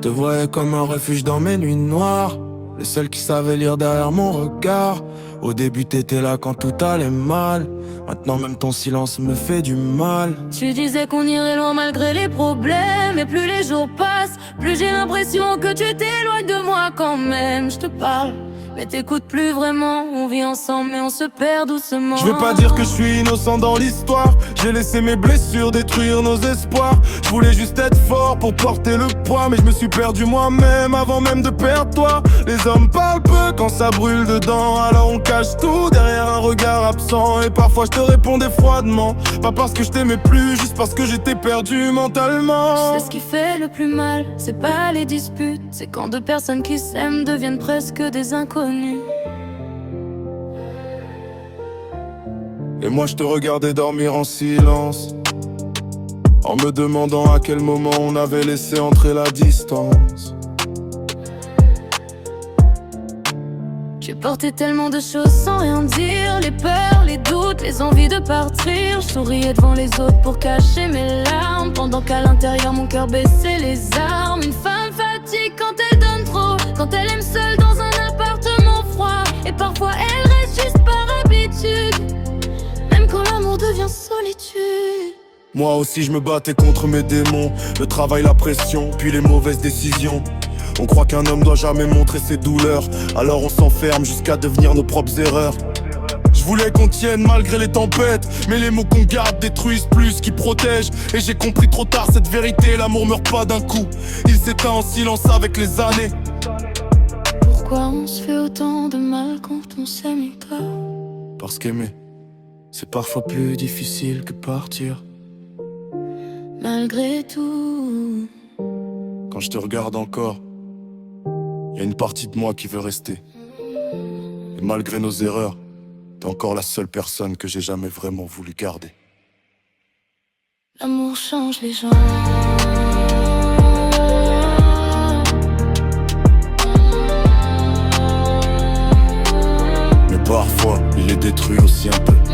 te voyais comme un refuge dans mes nuits noires, le seul qui savait lire derrière mon regard. Au début t'étais là quand tout allait mal, maintenant même ton silence me fait du mal. Tu disais qu'on irait loin malgré les problèmes, et plus les jours passent, plus j'ai l'impression que tu t'éloignes de moi quand même. Je te parle, mais t'écoutes plus vraiment. On vit ensemble mais on se perd doucement. Je veux pas dire que je suis innocent dans l'histoire, j'ai laissé mes blessures détruire nos espoirs. Je voulais juste être fort pour porter le poids, mais je me suis perdu moi-même avant même de perdre toi. Les hommes parlent peu quand ça brûle dedans, alors on cache tout derrière un regard absent. Et parfois je te répondais froidement, pas parce que je t'aimais plus, juste parce que j'étais perdu mentalement. Tu sais ce qui fait le plus mal, c'est pas les disputes, c'est quand deux personnes qui s'aiment deviennent presque des inconnus. Et moi je te regardais dormir en silence, en me demandant à quel moment on avait laissé entrer la distance. J'ai porté tellement de choses sans rien dire, les peurs, les doutes, les envies de partir. Je souriais devant les autres pour cacher mes larmes, pendant qu'à l'intérieur mon cœur baissait les armes. Une femme fatigue quand elle donne trop, quand elle aime seule dans un appartement froid. Et parfois elle reste juste par habitude, même quand l'amour devient solitude. Moi aussi je me battais contre mes démons, le travail, la pression, puis les mauvaises décisions. On croit qu'un homme doit jamais montrer ses douleurs, alors on s'enferme jusqu'à devenir nos propres erreurs. Je voulais qu'on tienne malgré les tempêtes, mais les mots qu'on garde détruisent plus qu'ils protègent. Et j'ai compris trop tard cette vérité, l'amour meurt pas d'un coup, il s'éteint en silence avec les années. Pourquoi on se fait autant de mal quand on s'aime encore? Parce qu'aimer, c'est parfois plus difficile que partir. Malgré tout, quand je te regarde encore, y a une partie de moi qui veut rester. Et malgré nos erreurs, t'es encore la seule personne que j'ai jamais vraiment voulu garder. l'amour change les gens. Mais parfois, il les détruit aussi un peu.